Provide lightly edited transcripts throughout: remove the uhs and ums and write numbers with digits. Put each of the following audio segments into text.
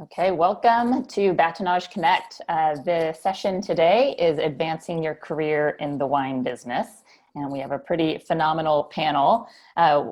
Okay, welcome to Bâtonnage Connect. The session today is Advancing Your Career in the Wine Business. And we have a pretty phenomenal panel,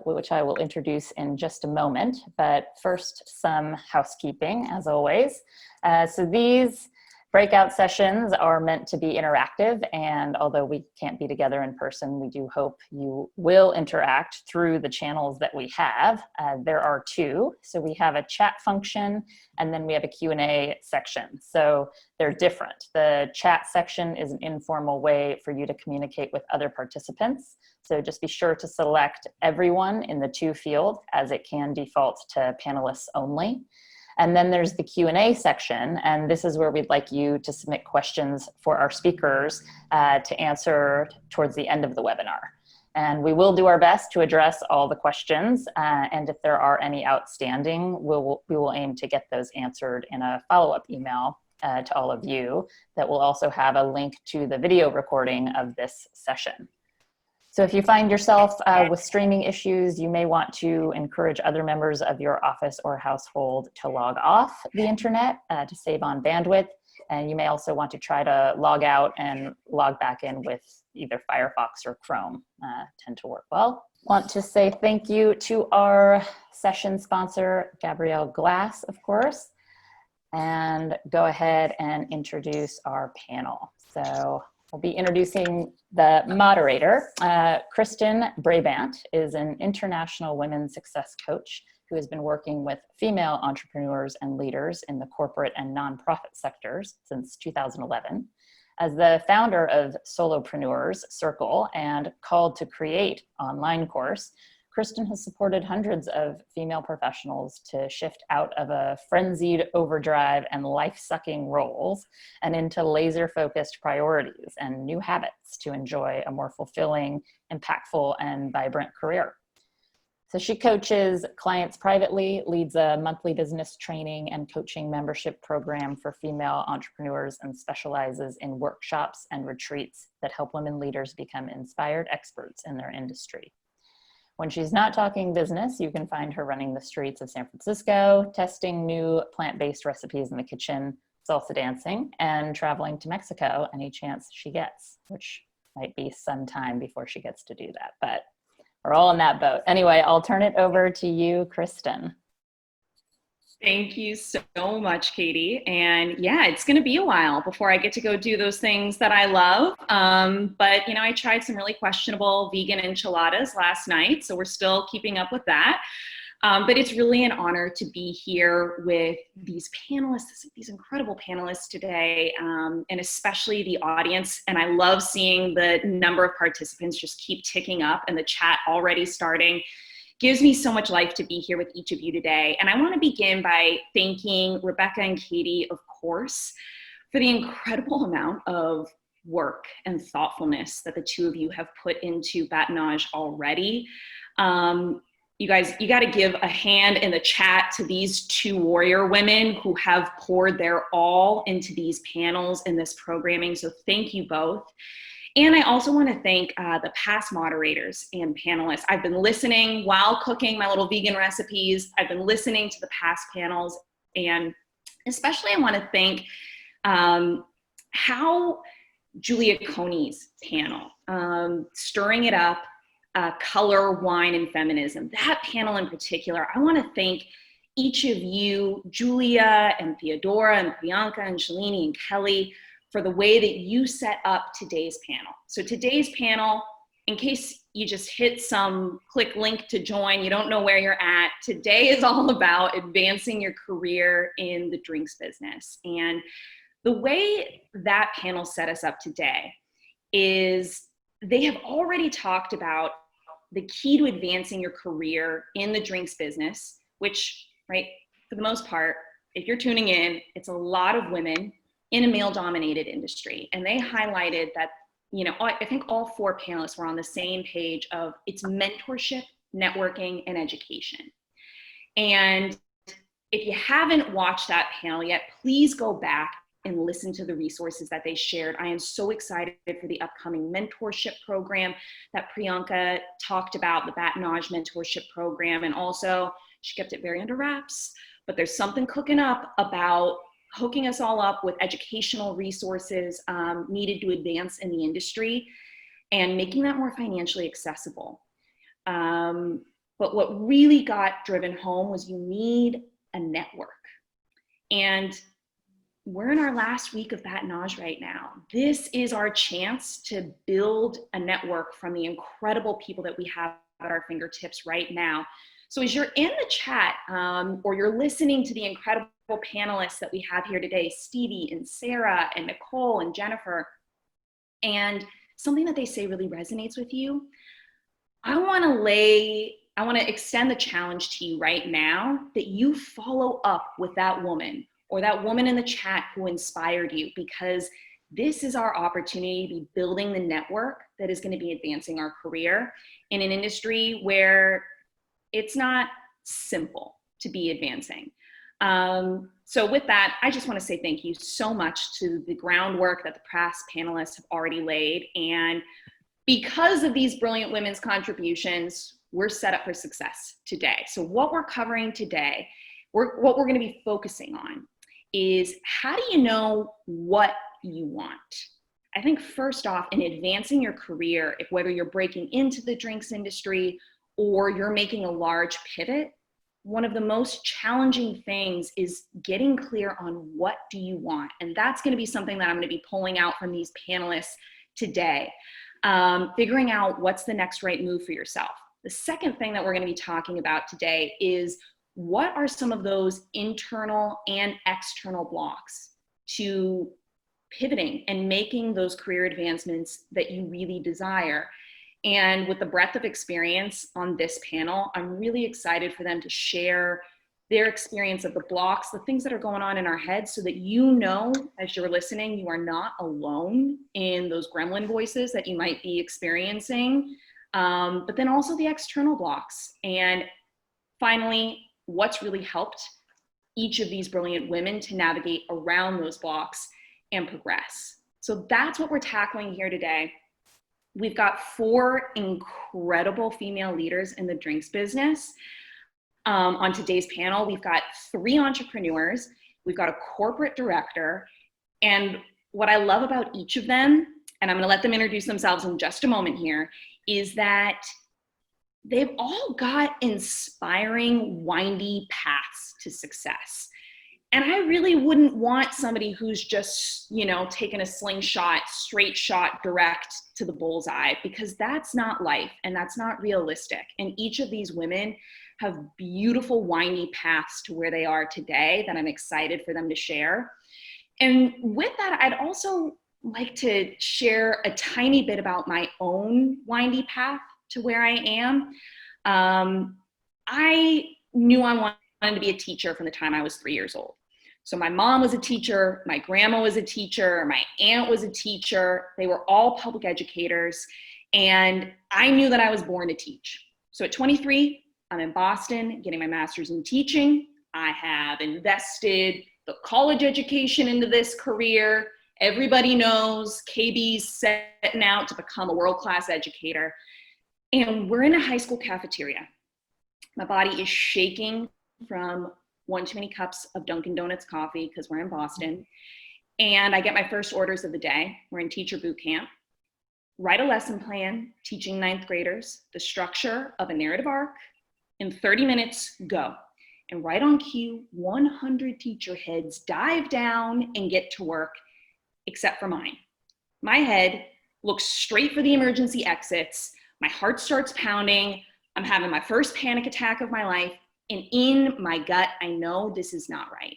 which I will introduce in just a moment. But first, some housekeeping, as always. So these breakout sessions are meant to be interactive, and although we can't be together in person, we do hope you will interact through the channels that we have. There are two. So we have a chat function, and then we have a Q&A section. So they're different. The chat section is an informal way for you to communicate with other participants. So just be sure to select everyone in the to field, as it can default to panelists only. And then there's the Q&A section, and this is where we'd like you to submit questions for our speakers to answer towards the end of the webinar. And we will do our best to address all the questions, and if there are any outstanding, we will aim to get those answered in a follow-up email to all of you that will also have a link to the video recording of this session. So if you find yourself with streaming issues, you may want to encourage other members of your office or household to log off the internet to save on bandwidth. And you may also want to try to log out and log back in with either Firefox or Chrome. Tend to work well. Want to say thank you to our session sponsor, Gabrielle Glass, of course. And go ahead and introduce our panel. So we'll be introducing the moderator. Kristin Brabant is an international women's success coach who has been working with female entrepreneurs and leaders in the corporate and nonprofit sectors since 2011. As the founder of Solopreneurs Circle and Called to Create online course, Kristin has supported hundreds of female professionals to shift out of a frenzied overdrive and life-sucking roles and into laser-focused priorities and new habits to enjoy a more fulfilling, impactful, and vibrant career. So she coaches clients privately, leads a monthly business training and coaching membership program for female entrepreneurs, and specializes in workshops and retreats that help women leaders become inspired experts in their industry. When she's not talking business, you can find her running the streets of San Francisco, testing new plant-based recipes in the kitchen, salsa dancing, and traveling to Mexico any chance she gets, which might be some time before she gets to do that, but we're all in that boat. Anyway, I'll turn it over to you, Kristin. Thank you so much, Katie. And yeah, it's going to be a while before I get to go do those things that I love. But, you know, I tried some really questionable vegan enchiladas last night, so we're still keeping up with that. But it's really an honor to be here with these panelists, these incredible panelists today, and especially the audience. And I love seeing the number of participants just keep ticking up and the chat already starting. Gives me so much life to be here with each of you today. And I want to begin by thanking Rebecca and Katie, of course, for the incredible amount of work and thoughtfulness that the two of you have put into Bâtonnage already. You guys, you got to give a hand in the chat to these two warrior women who have poured their all into these panels and this programming. So thank you both. And I also want to thank the past moderators and panelists. I've been listening while cooking my little vegan recipes. I've been listening to the past panels, and especially I want to thank how Julia Coney's panel, Stirring It Up, Color, Wine, and Feminism. That panel in particular, I want to thank each of you, Julia and Theodora and Priyanka and Shalini and Kelly, for the way that you set up today's panel. So today's panel, in case you just hit some click link to join, you don't know where you're at, today is all about advancing your career in the drinks business. And the way that panel set us up today is they have already talked about the key to advancing your career in the drinks business, which, right, for the most part, if you're tuning in, it's a lot of women in a male-dominated industry. And they highlighted that, you know, I think all four panelists were on the same page of it's mentorship, networking, and education. And if you haven't watched that panel yet, please go back and listen to the resources that they shared. I am so excited for the upcoming mentorship program that Priyanka talked about, the Bâtonnage mentorship program. And also, she kept it very under wraps, but there's something cooking up about hooking us all up with educational resources needed to advance in the industry and making that more financially accessible. But what really got driven home was you need a network. And we're in our last week of Bâtonnage right now. This is our chance to build a network from the incredible people that we have at our fingertips right now. So as you're in the chat or you're listening to the incredible panelists that we have here today, Stevie and Sarah and Nicole and Jennifer, and something that they say really resonates with you, I want to extend the challenge to you right now that you follow up with that woman or that woman in the chat who inspired you, because this is our opportunity to be building the network that is going to be advancing our career in an industry where it's not simple to be advancing. So with that, I just want to say thank you so much to the groundwork that the past panelists have already laid. And because of these brilliant women's contributions, we're set up for success today. So what we're covering today, what we're going to be focusing on is, how do you know what you want? I think first off, in advancing your career, if whether you're breaking into the drinks industry or you're making a large pivot, one of the most challenging things is getting clear on what do you want. And that's going to be something that I'm going to be pulling out from these panelists today, figuring out what's the next right move for yourself. The second thing that we're going to be talking about today is, what are some of those internal and external blocks to pivoting and making those career advancements that you really desire? And with the breadth of experience on this panel, I'm really excited for them to share their experience of the blocks, the things that are going on in our heads, so that you know, as you're listening, you are not alone in those gremlin voices that you might be experiencing, but then also the external blocks. And finally, what's really helped each of these brilliant women to navigate around those blocks and progress. So that's what we're tackling here today. We've got 4 incredible female leaders in the drinks business. On today's panel, we've got 3 entrepreneurs, we've got a corporate director, and what I love about each of them, and I'm gonna let them introduce themselves in just a moment here, is that they've all got inspiring, windy paths to success. And I really wouldn't want somebody who's just, taking a slingshot, straight shot direct to the bullseye, because that's not life and that's not realistic. And each of these women have beautiful, windy paths to where they are today that I'm excited for them to share. And with that, I'd also like to share a tiny bit about my own windy path to where I am. I knew I wanted to be a teacher from the time I was 3 years old. So my mom was a teacher, my grandma was a teacher, my aunt was a teacher. They were all public educators, and I knew that I was born to teach. So at 23, I'm in Boston getting my master's in teaching. I have invested the college education into this career. Everybody knows KB's setting out to become a world-class educator. And we're in a high school cafeteria. My body is shaking from one too many cups of Dunkin' Donuts coffee because we're in Boston. And I get my first orders of the day. We're in teacher boot camp. Write a lesson plan, teaching 9th graders, the structure of a narrative arc. In 30 minutes, go. And right on cue, 100 teacher heads dive down and get to work, except for mine. My head looks straight for the emergency exits. My heart starts pounding. I'm having my first panic attack of my life. And in my gut, I know this is not right.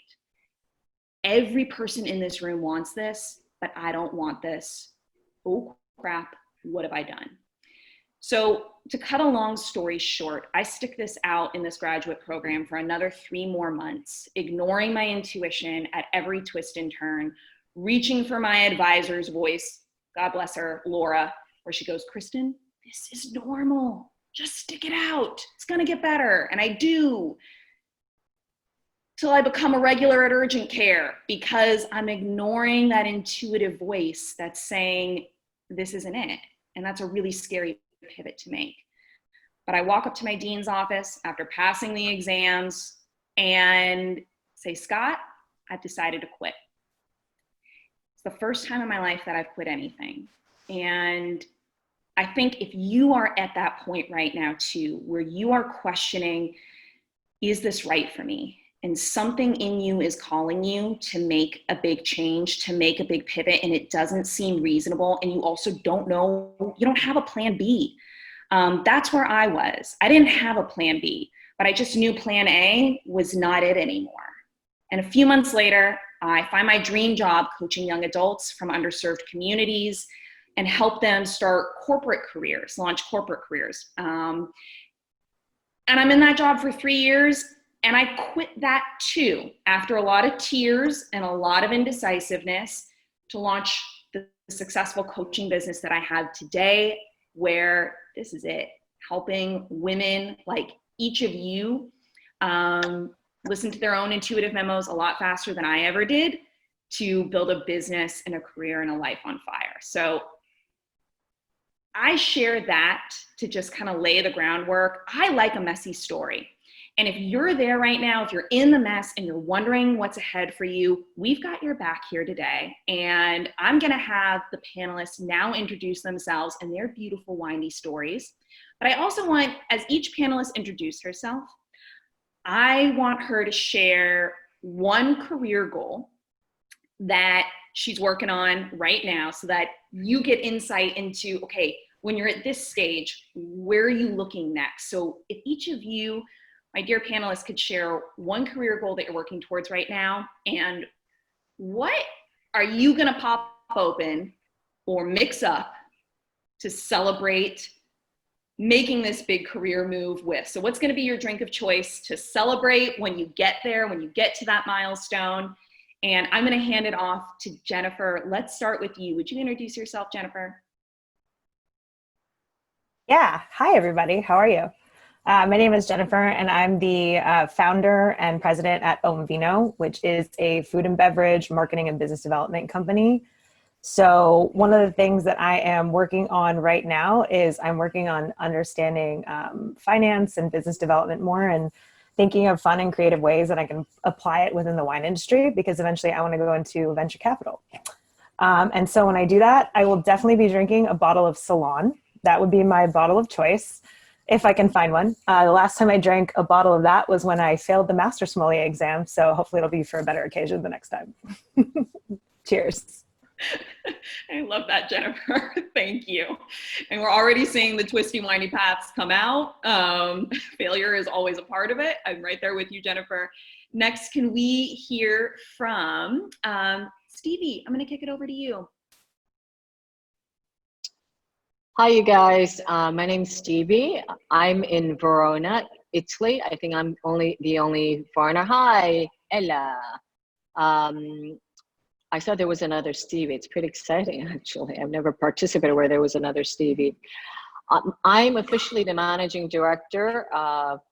Every person in this room wants this, but I don't want this. Oh crap, what have I done? So to cut a long story short, I stick this out in this graduate program for another 3 more months, ignoring my intuition at every twist and turn, reaching for my advisor's voice, God bless her, Laura, where she goes, Kristin, this is normal. Just stick it out. It's gonna get better. And I do, till I become a regular at urgent care, because I'm ignoring that intuitive voice that's saying, this isn't it. And that's a really scary pivot to make. But I walk up to my dean's office after passing the exams, and say, Scott, I've decided to quit. It's the first time in my life that I've quit anything. And I think if you are at that point right now too, where you are questioning, is this right for me? And something in you is calling you to make a big change, to make a big pivot, and it doesn't seem reasonable. And you also don't know, you don't have a plan B. That's where I was. I didn't have a plan B, but I just knew plan A was not it anymore. And a few months later, I find my dream job coaching young adults from underserved communities and help them start corporate careers, launch corporate careers. And I'm in that job for 3 years, and I quit that too after a lot of tears and a lot of indecisiveness to launch the successful coaching business that I have today, where this is it, helping women like each of you listen to their own intuitive memos a lot faster than I ever did to build a business and a career and a life on fire. So I share that to just kind of lay the groundwork. I like a messy story. And if you're there right now, if you're in the mess and you're wondering what's ahead for you, we've got your back here today. And I'm going to have the panelists now introduce themselves and their beautiful, windy stories. But I also want, as each panelist introduces herself, I want her to share one career goal that she's working on right now so that you get insight into, okay, when you're at this stage, where are you looking next? So if each of you, my dear panelists, could share one career goal that you're working towards right now, and what are you gonna pop open or mix up to celebrate making this big career move with? So what's gonna be your drink of choice to celebrate when you get there, when you get to that milestone? And I'm gonna hand it off to Jennifer. Let's start with you. Would you introduce yourself, Jennifer? Yeah. Hi, everybody. How are you? My name is Jennifer, and I'm the founder and president at OMvino, which is a food and beverage marketing and business development company. So one of the things that I am working on right now is I'm working on understanding finance and business development more, and thinking of fun and creative ways that I can apply it within the wine industry, because eventually I want to go into venture capital. And so when I do that, I will definitely be drinking a bottle of Salon. That would be my bottle of choice, if I can find one. The last time I drank a bottle of that was when I failed the Master Sommelier exam. So hopefully it'll be for a better occasion the next time. Cheers. I love that, Jennifer. Thank you. And we're already seeing the twisty, windy paths come out. Failure is always a part of it. I'm right there with you, Jennifer. Next, can we hear from Stevie? I'm going to kick it over to you. Hi, you guys. My name's Stevie. I'm in Verona, Italy. I think I'm the only foreigner. Hi, Ella. I saw there was another Stevie. It's pretty exciting, actually. I've never participated where there was another Stevie. I'm officially the managing director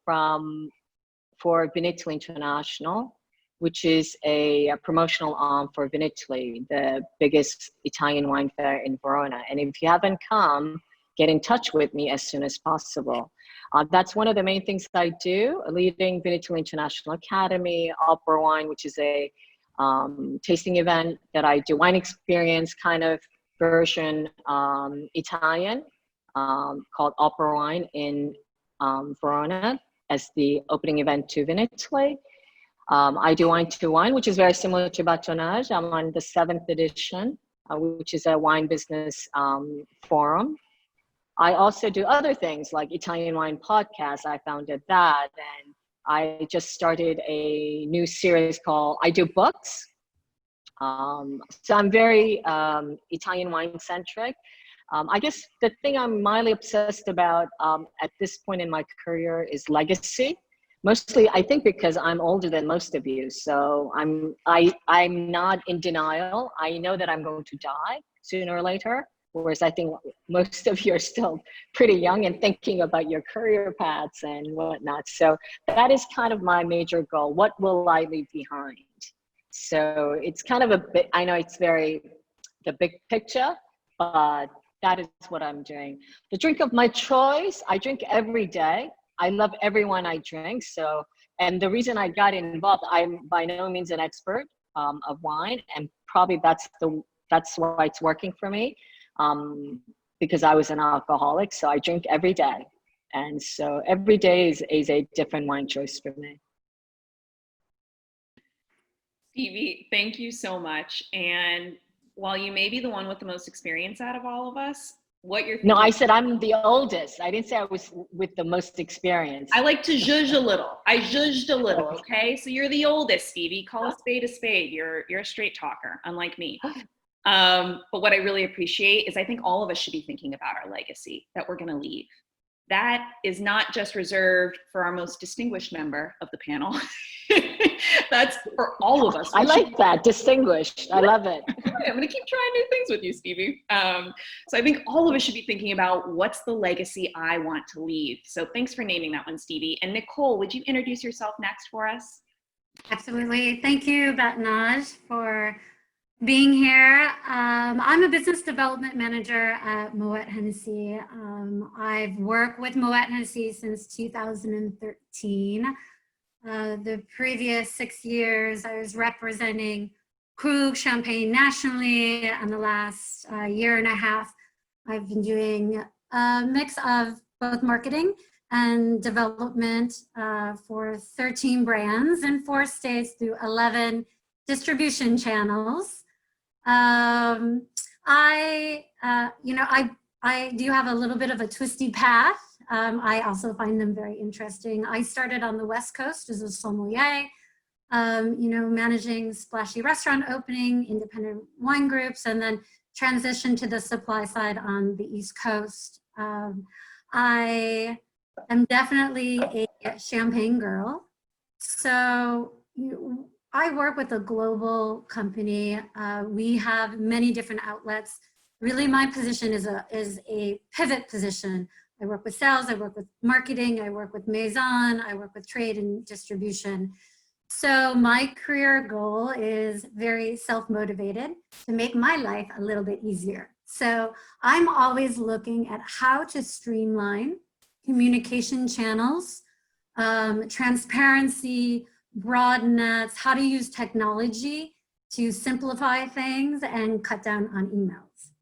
for Vinitaly International, which is a promotional arm for Vinitaly, the biggest Italian wine fair in Verona. And if you haven't come, get in touch with me as soon as possible. That's one of the main things I do, leading Vinitaly International Academy, Opera Wine, which is a tasting event that I do, wine experience kind of version, Italian, called Opera Wine in Verona as the opening event to Vinitaly. I do Wine to Wine, which is very similar to Bâtonnage. I'm on the 7th edition, which is a wine business forum. I also do other things like Italian Wine Podcast. I founded that, and I just started a new series called I Do Books. So I'm very Italian wine centric. I guess the thing I'm mildly obsessed about at this point in my career is legacy. Mostly, I think because I'm older than most of you, so I'm not in denial. I know that I'm going to die sooner or later, whereas I think most of you are still pretty young and thinking about your career paths and whatnot. So that is kind of my major goal. What will I leave behind? So it's kind of a bit, I know it's very the big picture, but that is what I'm doing. The drink of my choice, I drink every day. I love every wine I drink. So And the reason I got involved, I'm by no means an expert of wine, and probably that's why it's working for me, because I was an alcoholic, so I drink every day. And so every day is a different wine choice for me. Stevie, thank you so much. And while you may be the one with the most experience out of all of us, what you're thinking— No, I said I'm the oldest. I didn't say I was with the most experience. I like to zhuzh a little. I zhuzhed a little, okay? So you're the oldest, Stevie. Call a spade a spade. You're a straight talker, unlike me. But what I really appreciate is I think all of us should be thinking about our legacy that we're going to leave. That is not just reserved for our most distinguished member of the panel. That's for all of us. I like that, distinguished. I love it. I'm going to keep trying new things with you, Stevie. So I think all of us should be thinking about what's the legacy I want to leave. So thanks for naming that one, Stevie. And Nicole, would you introduce yourself next for us? Absolutely. Thank you, Bâtonnage, for being here. I'm a business development manager at Moet Hennessy. I've worked with Moet Hennessy since 2013. The previous 6 years, I was representing Krug Champagne nationally, and the last year and a half, I've been doing a mix of both marketing and development for 13 brands in 4 states through 11 distribution channels. I do have a little bit of a twisty path. I also find them very interesting. I started on the West Coast as a sommelier, managing splashy restaurant opening, independent wine groups, and then transitioned to the supply side on the East Coast. I am definitely a champagne girl. So I work with a global company. We have many different outlets. Really, my position is a pivot position. I work with sales, I work with marketing, I work with Maison, I work with trade and distribution. So my career goal is very self-motivated to make my life a little bit easier. So I'm always looking at how to streamline communication channels, transparency, broad nets, how to use technology to simplify things and cut down on emails.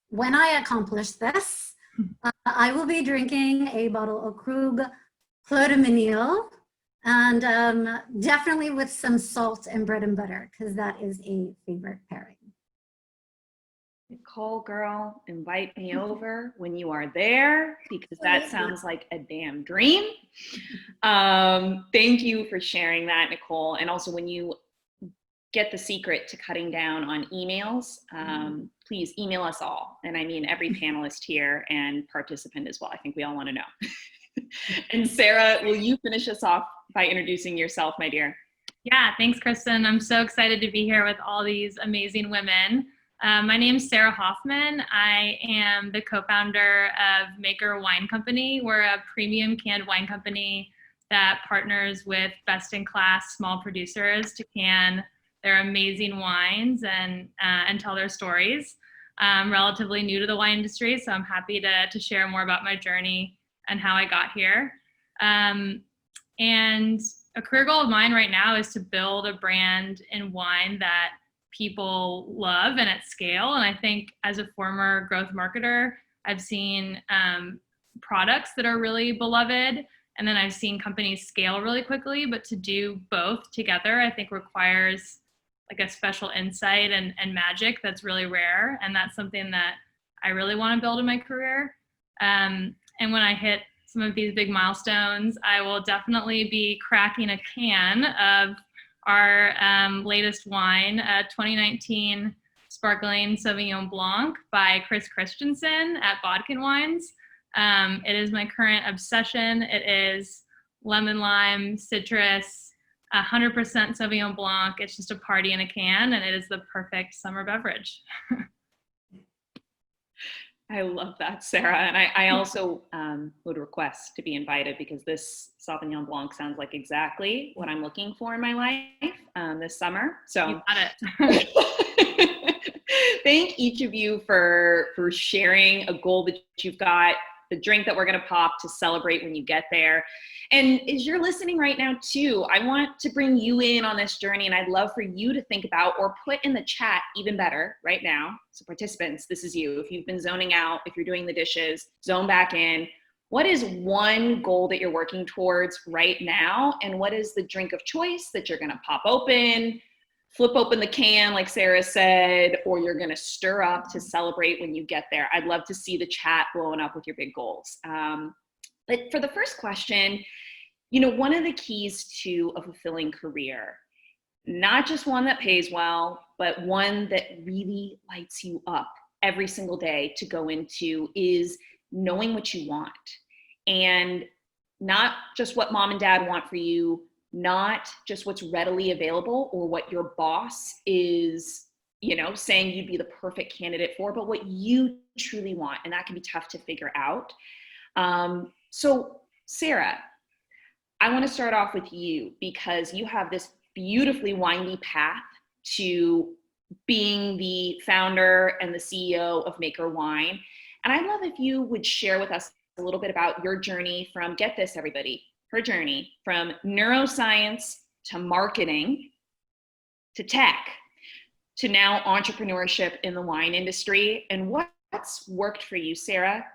When I accomplish this, I will be drinking a bottle of Krug Clos de Menil, and definitely with some salt and bread and butter, because that is a favorite pairing. Nicole, girl, invite me over when you are there, because that sounds like a damn dream. Thank you for sharing that, Nicole. And also, when you get the secret to cutting down on emails, please email us all. And I mean every panelist here and participant as well. I think we all want to know. And Sarah, will you finish us off by introducing yourself, my dear? Yeah, thanks, Kristin. I'm so excited to be here with all these amazing women. My name is Sarah Hoffman. I am the co-founder of Maker Wine Company. We're a premium canned wine company that partners with best-in-class small producers to can their amazing wines and tell their stories. I'm relatively new to the wine industry, so I'm happy to share more about my journey and how I got here. And a career goal of mine right now is to build a brand in wine that people love and at scale. And I think as a former growth marketer, I've seen products that are really beloved, and then I've seen companies scale really quickly, but to do both together, I think requires like a special insight and magic that's really rare. And that's something that I really want to build in my career. And when I hit some of these big milestones, I will definitely be cracking a can of our latest wine, 2019 Sparkling Sauvignon Blanc by Chris Christensen at Bodkin Wines. It is my current obsession. It is lemon lime, citrus, 100% Sauvignon Blanc. It's just a party in a can, and it is the perfect summer beverage. I love that, Sarah. And I also would request to be invited, because this Sauvignon Blanc sounds like exactly what I'm looking for in my life this summer. So You got it. thank each of you for sharing a goal that you've got the drink that we're going to pop to celebrate when you get there. And as you're listening right now too, I want to bring you in on this journey, and I'd love for you to think about or put in the chat even better right now. So participants, this is you. If you've been zoning out, if you're doing the dishes, zone back in. What is one goal that you're working towards right now? And what is the drink of choice that you're going to pop open, flip open the can, like Sarah said, or you're going to stir up to celebrate when you get there? I'd love to see the chat blowing up with your big goals. But for the first question, you know, one of the keys to a fulfilling career, not just one that pays well, but one that really lights you up every single day to go into, is knowing what you want, and not just what mom and dad want for you, not just what's readily available or what your boss is, you know, saying you'd be the perfect candidate for, but what you truly want. And that can be tough to figure out. So Sarah, I want to start off with you, because you have this beautifully windy path to being the founder and the CEO of Maker Wine. And I'd love if you would share with us a little bit about your journey from, get this everybody, her journey from neuroscience to marketing to tech to now entrepreneurship in the wine industry, and what's worked for you, Sarah,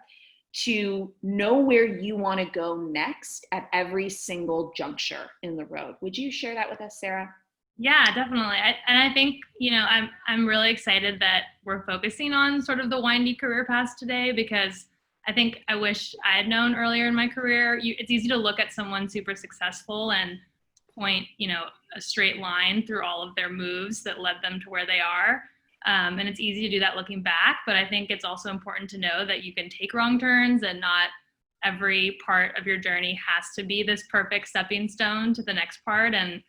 to know where you want to go next at every single juncture in the road. Would you share that with us, Sarah? Yeah, definitely. I think, you know, I'm really excited that we're focusing on sort of the windy career paths today, because I think I wish I had known earlier in my career. It's easy to look at someone super successful and point, you know, a straight line through all of their moves that led them to where they are. And it's easy to do that looking back, but I think it's also important to know that you can take wrong turns, and not every part of your journey has to be this perfect stepping stone to the next part. And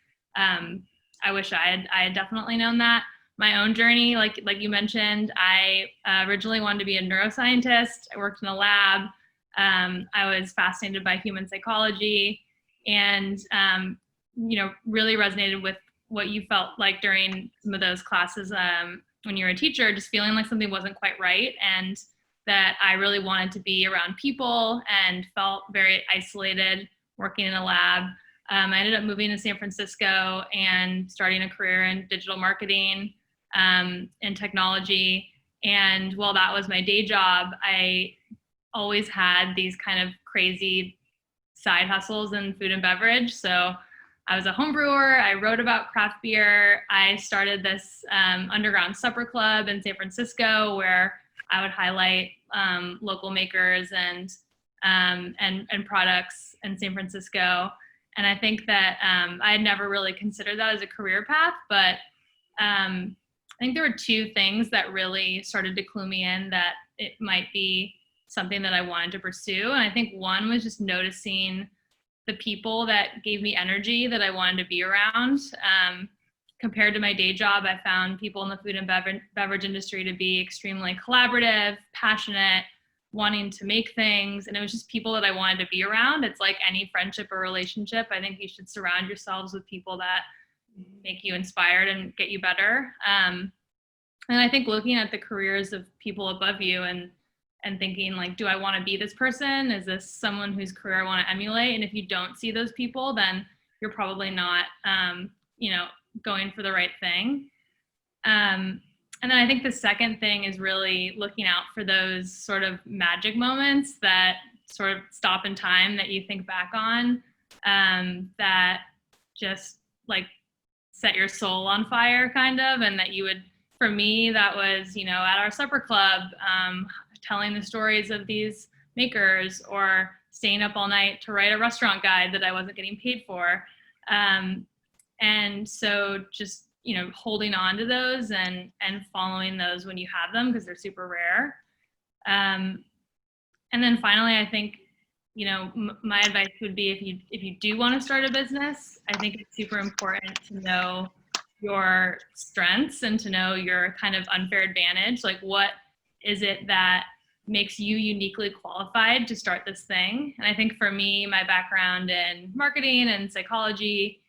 I wish I had definitely known that. My own journey, like you mentioned, I originally wanted to be a neuroscientist. I worked in a lab. I was fascinated by human psychology, and you know, really resonated with what you felt like during some of those classes when you were a teacher, just feeling like something wasn't quite right, and that I really wanted to be around people, and felt very isolated working in a lab. I ended up moving to San Francisco and starting a career in digital marketing and technology. And while that was my day job, I always had these kind of crazy side hustles in food and beverage. So I was a home brewer. I wrote about craft beer. I started this underground supper club in San Francisco, where I would highlight local makers and products in San Francisco. And I think that I had never really considered that as a career path, but I think there were two things that really started to clue me in that it might be something that I wanted to pursue. And I think one was just noticing the people that gave me energy that I wanted to be around. Compared to my day job, I found people in the food and beverage industry to be extremely collaborative, passionate, wanting to make things, and it was just people that I wanted to be around. It's like any friendship or relationship. I think you should surround yourselves with people that make you inspired and get you better. And I think looking at the careers of people above you and thinking like, do I want to be this person? Is this someone whose career I want to emulate? And if you don't see those people, then you're probably not, you know, going for the right thing. And then I think the second thing is really looking out for those sort of magic moments that sort of stop in time that you think back on, that just like set your soul on fire kind of. And that you would, for me, that was, you know, at our supper club, telling the stories of these makers, or staying up all night to write a restaurant guide that I wasn't getting paid for. And so just, you know, holding on to those and following those when you have them, because they're super rare. And then finally, I think, you know, my advice would be if you do want to start a business, I think it's super important to know your strengths and to know your kind of unfair advantage. Like, what is it that makes you uniquely qualified to start this thing? And I think for me, my background in marketing and psychology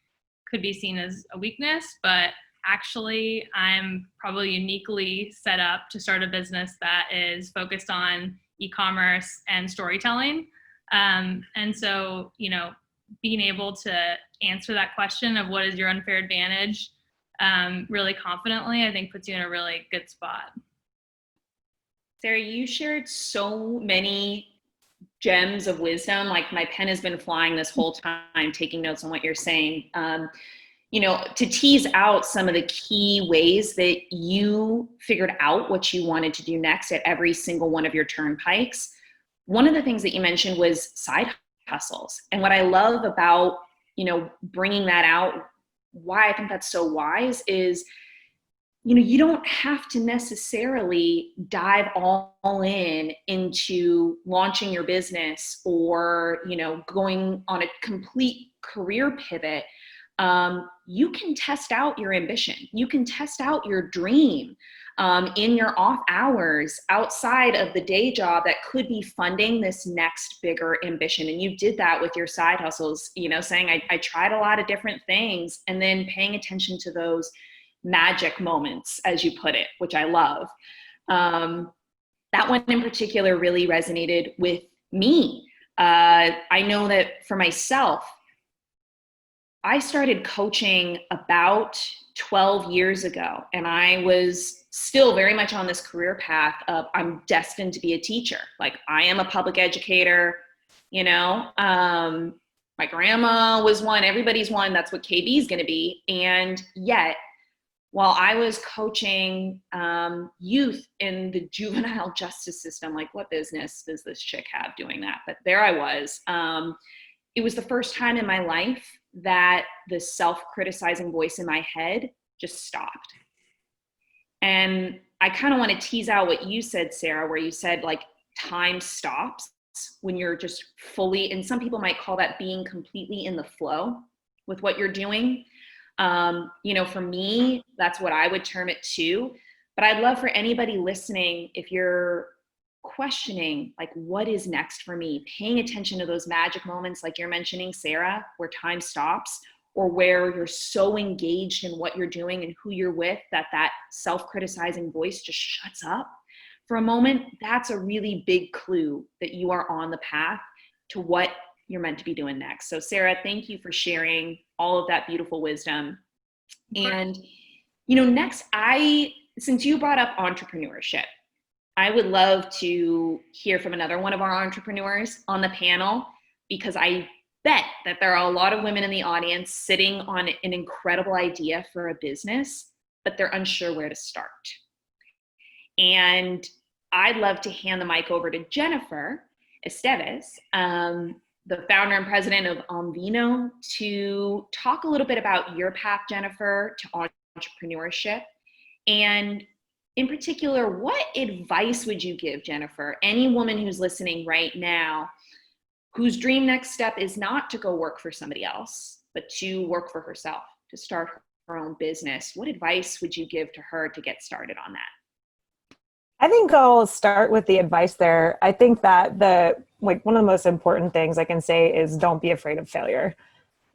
could be seen as a weakness, but actually I'm probably uniquely set up to start a business that is focused on e-commerce and storytelling. And so, you know, being able to answer that question of what is your unfair advantage really confidently, I think puts you in a really good spot. Sarah, you shared so many gems of wisdom. Like, my pen has been flying this whole time taking notes on what you're saying. You know, to tease out some of the key ways that you figured out what you wanted to do next at every single one of your turnpikes. One of the things that you mentioned was side hustles. And what I love about, you know, bringing that out, why I think that's so wise is, you know, you don't have to necessarily dive all in into launching your business or, you know, going on a complete career pivot. You can test out your ambition. You can test out your dream in your off hours outside of the day job that could be funding this next bigger ambition. And you did that with your side hustles, you know, saying I tried a lot of different things and then paying attention to those magic moments, as you put it, which I love. That one in particular really resonated with me. I know that for myself, I started coaching about 12 years ago, and I was still very much on this career path of I'm destined to be a teacher. Like, I am a public educator, you know, my grandma was one, everybody's one, that's what KB is going to be. And yet, while I was coaching youth in the juvenile justice system, like, what business does this chick have doing that? But there I was. It was the first time in my life that the self-criticizing voice in my head just stopped. And I kind of want to tease out what you said, Sarah, where you said, like, time stops when you're just fully, and some people might call that being completely in the flow with what you're doing. You know, for me, that's what I would term it too. But I'd love for anybody listening, if you're questioning, like, what is next for me, paying attention to those magic moments, like you're mentioning, Sarah, where time stops, or where you're so engaged in what you're doing and who you're with that self-criticizing voice just shuts up for a moment. That's a really big clue that you are on the path to what you're meant to be doing next. So Sarah, thank you for sharing all of that beautiful wisdom. And, you know, next, since you brought up entrepreneurship, I would love to hear from another one of our entrepreneurs on the panel, because I bet that there are a lot of women in the audience sitting on an incredible idea for a business, but they're unsure where to start. And I'd love to hand the mic over to Jennifer Estevez, the founder and president of OMvino, to talk a little bit about your path, Jennifer, to entrepreneurship. And in particular, what advice would you give, Jennifer, any woman who's listening right now, whose dream next step is not to go work for somebody else, but to work for herself, to start her own business? What advice would you give to her to get started on that? I think I'll start with the advice there. I think that one of the most important things I can say is don't be afraid of failure.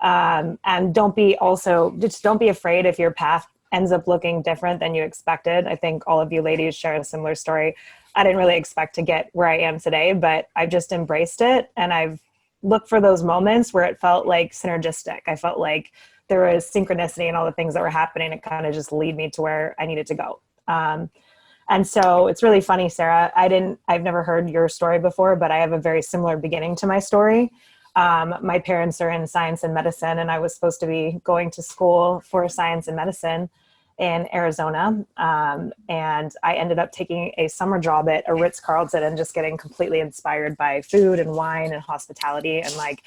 And don't be afraid if your path ends up looking different than you expected. I think all of you ladies share a similar story. I didn't really expect to get where I am today, but I've just embraced it. And I've looked for those moments where it felt like synergistic. I felt like there was synchronicity in all the things that were happening. It kind of just lead me to where I needed to go. And so it's really funny, Sarah, I've never heard your story before, but I have a very similar beginning to my story. My parents are in science and medicine, and I was supposed to be going to school for science and medicine in Arizona. And I ended up taking a summer job at a Ritz-Carlton and just getting completely inspired by food and wine and hospitality. And like,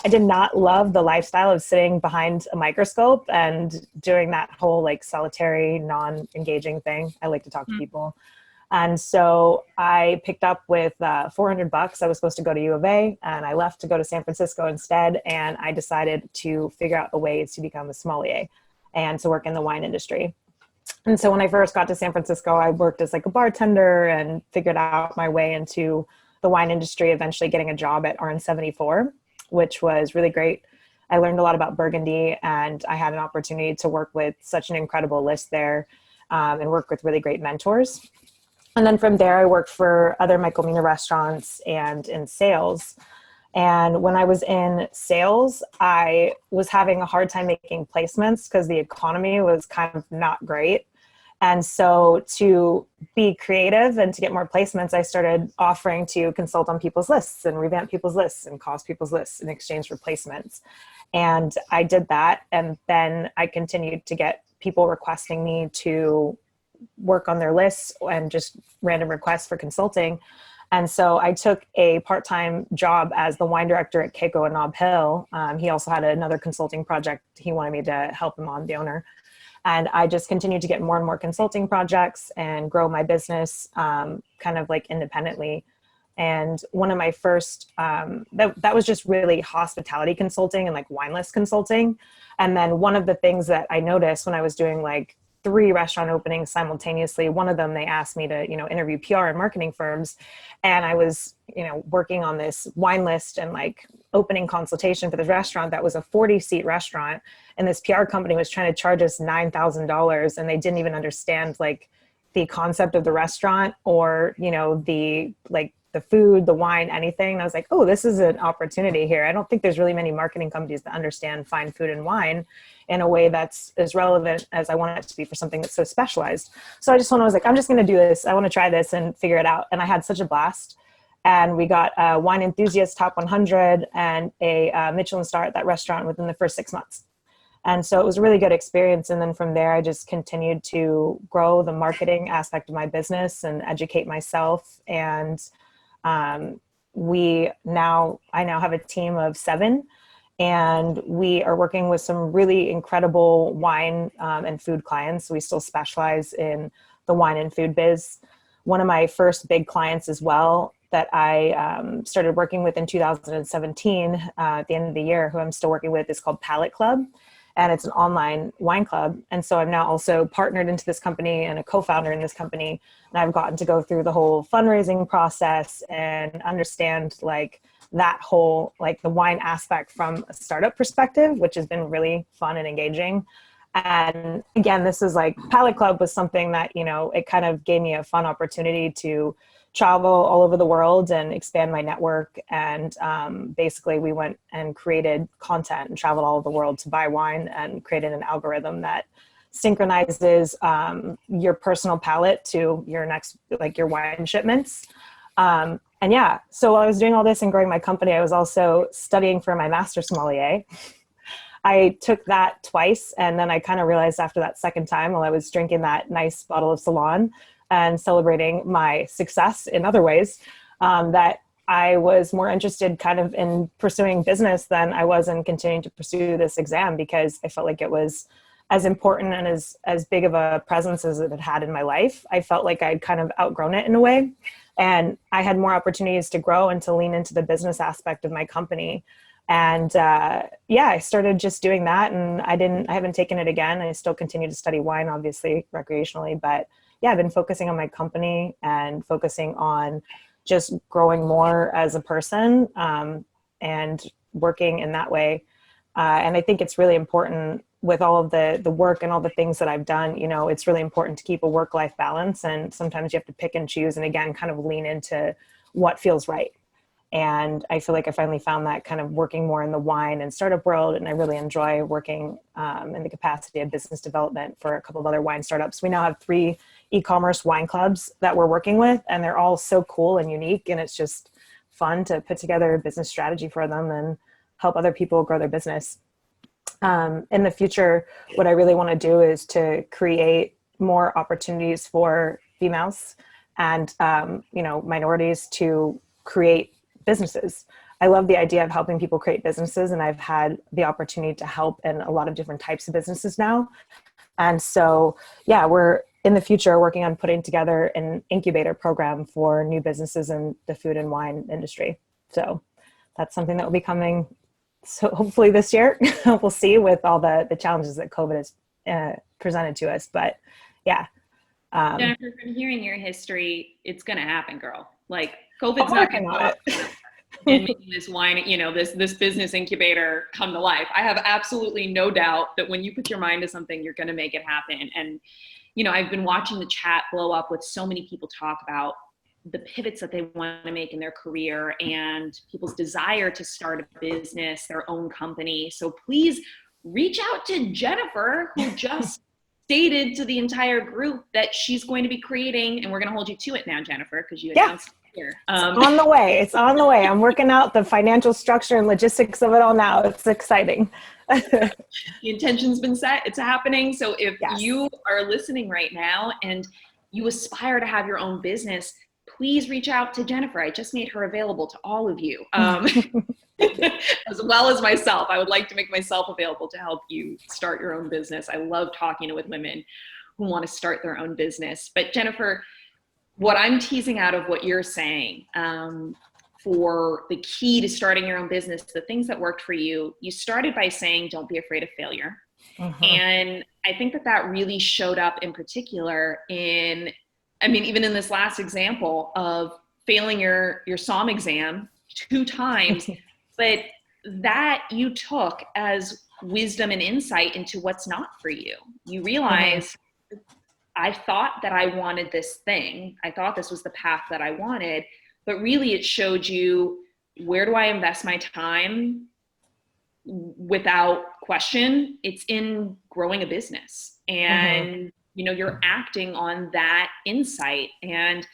I did not love the lifestyle of sitting behind a microscope and doing that whole like solitary, non-engaging thing. I like to talk to people. And so I picked up with $400. I was supposed to go to U of A, and I left to go to San Francisco instead. And I decided to figure out a way to become a sommelier and to work in the wine industry. And so when I first got to San Francisco, I worked as like a bartender and figured out my way into the wine industry, eventually getting a job at RN74, which was really great. I learned a lot about Burgundy, and I had an opportunity to work with such an incredible list there and work with really great mentors. And then from there, I worked for other Michael Mina restaurants and in sales. And when I was in sales, I was having a hard time making placements because the economy was kind of not great. And so to be creative and to get more placements, I started offering to consult on people's lists and revamp people's lists and cost people's lists in exchange for placements. And I did that. And then I continued to get people requesting me to work on their lists and just random requests for consulting. And so I took a part-time job as the wine director at Keiko and Nob Hill. He also had another consulting project he wanted me to help him on, the owner. And I just continued to get more and more consulting projects and grow my business kind of like independently. And one of my first, that was just really hospitality consulting and like wine list consulting. And then one of the things that I noticed when I was doing like 3 restaurant openings simultaneously, one of them, they asked me to, interview PR and marketing firms. And I was, working on this wine list and like opening consultation for this restaurant that was a 40-seat restaurant. And this PR company was trying to charge us $9,000, and they didn't even understand like the concept of the restaurant or, the food, the wine, anything. And I was like, oh, this is an opportunity here. I don't think there's really many marketing companies that understand fine food and wine in a way that's as relevant as I want it to be for something that's so specialized. So I was like, I'm just going to do this. I want to try this and figure it out. And I had such a blast. And we got a Wine Enthusiast Top 100 and a Michelin star at that restaurant within the first 6 months. And so it was a really good experience. And then from there, I just continued to grow the marketing aspect of my business and educate myself. And I now have a team of 7, and we are working with some really incredible wine and food clients. We still specialize in the wine and food biz. One of my first big clients as well that I started working with in 2017 at the end of the year, who I'm still working with, is called Palate Club. And it's an online wine club. And so I'm now also partnered into this company and a co-founder in this company. And I've gotten to go through the whole fundraising process and understand like that whole, like the wine aspect from a startup perspective, which has been really fun and engaging. And again, this is like Palate Club was something that, it kind of gave me a fun opportunity to travel all over the world and expand my network. And basically we went and created content and traveled all over the world to buy wine and created an algorithm that synchronizes your personal palate to your next, like your wine shipments. And yeah, so while I was doing all this and growing my company, I was also studying for my master sommelier. I took that twice. And then I kind of realized after that second time, while I was drinking that nice bottle of Ceylon and celebrating my success in other ways, that I was more interested kind of in pursuing business than I was in continuing to pursue this exam, because I felt like it was as important and as big of a presence as it had in my life. I felt like I'd kind of outgrown it in a way. And I had more opportunities to grow and to lean into the business aspect of my company. And I started just doing that, and I haven't taken it again. I still continue to study wine, obviously recreationally, but yeah, I've been focusing on my company and focusing on just growing more as a person and working in that way. And I think it's really important with all of the work and all the things that I've done, it's really important to keep a work-life balance. And sometimes you have to pick and choose and again, kind of lean into what feels right. And I feel like I finally found that kind of working more in the wine and startup world. And I really enjoy working in the capacity of business development for a couple of other wine startups. We now have 3 e-commerce wine clubs that we're working with, and they're all so cool and unique. And it's just fun to put together a business strategy for them and help other people grow their business. In the future, what I really want to do is to create more opportunities for females and, minorities to create businesses. I love the idea of helping people create businesses, and I've had the opportunity to help in a lot of different types of businesses now. And so, yeah, we're in the future working on putting together an incubator program for new businesses in the food and wine industry. So that's something that will be coming. So hopefully this year. We'll see with all the challenges that COVID has presented to us. But yeah. Jennifer, from hearing your history, it's going to happen, girl. Like COVID's not going to and making this wine, this business incubator come to life. I have absolutely no doubt that when you put your mind to something, you're going to make it happen. And, I've been watching the chat blow up with so many people talk about the pivots that they want to make in their career and people's desire to start a business, their own company. So please reach out to Jennifer, who just stated to the entire group that she's going to be creating, and we're going to hold you to it now, Jennifer, because you announced it here. It's on the way. It's on the way. I'm working out the financial structure and logistics of it all now. It's exciting. The intention's been set. It's happening. So if you are listening right now and you aspire to have your own business, please reach out to Jennifer. I just made her available to all of you, as well as myself. I would like to make myself available to help you start your own business. I love talking with women who want to start their own business. But Jennifer, what I'm teasing out of what you're saying, for the key to starting your own business, the things that worked for you, you started by saying, don't be afraid of failure. And I think that really showed up in particular even in this last example of failing your SOM exam 2 times, but that you took as wisdom and insight into what's not for you. You realize, I thought that I wanted this thing. I thought this was the path that I wanted, but really it showed you, where do I invest my time? Without question, it's in growing a business. And you're acting on that insight. And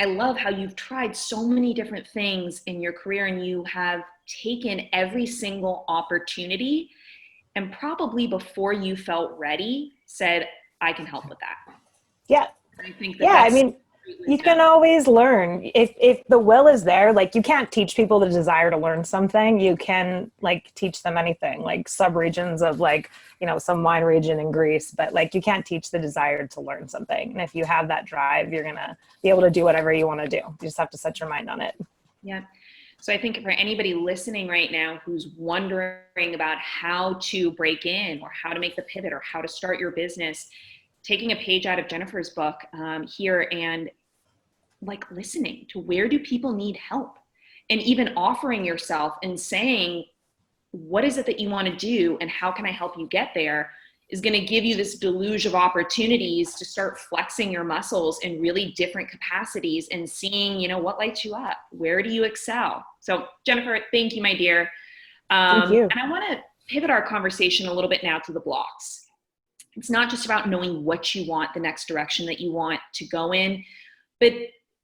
I love how you've tried so many different things in your career, and you have taken every single opportunity, and probably before you felt ready, said, I can help with that. Yeah. I think that you can always learn if the will is there. Like, you can't teach people the desire to learn something. You can teach them anything, like subregions of some wine region in Greece, but you can't teach the desire to learn something. And if you have that drive, you're going to be able to do whatever you want to do. You just have to set your mind on it. Yeah. So I think for anybody listening right now who's wondering about how to break in, or how to make the pivot, or how to start your business, taking a page out of Jennifer's book here, and listening to, where do people need help, and even offering yourself and saying, what is it that you want to do and how can I help you get there, is going to give you this deluge of opportunities to start flexing your muscles in really different capacities and seeing, what lights you up, where do you excel. So Jennifer, thank you, my dear. Thank you. And I want to pivot our conversation a little bit now to the blocks. It's not just about knowing what you want, the next direction that you want to go in, but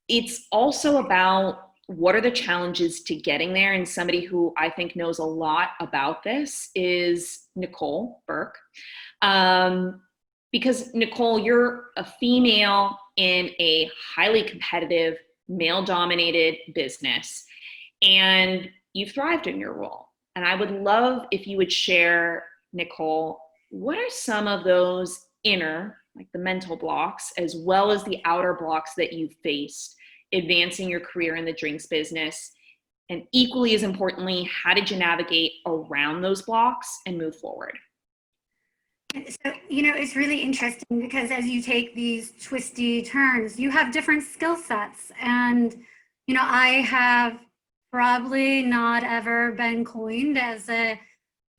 it's also about, what are the challenges to getting there? And somebody who I think knows a lot about this is Nicole Burke. Because Nicole, you're a female in a highly competitive, male-dominated business, and you've thrived in your role. And I would love if you would share, Nicole, what are some of those inner, the mental blocks, as well as the outer blocks that you've faced advancing your career in the drinks business? And equally as importantly, how did you navigate around those blocks and move forward? So, it's really interesting, because as you take these twisty turns, you have different skill sets. And, I have probably not ever been coined as a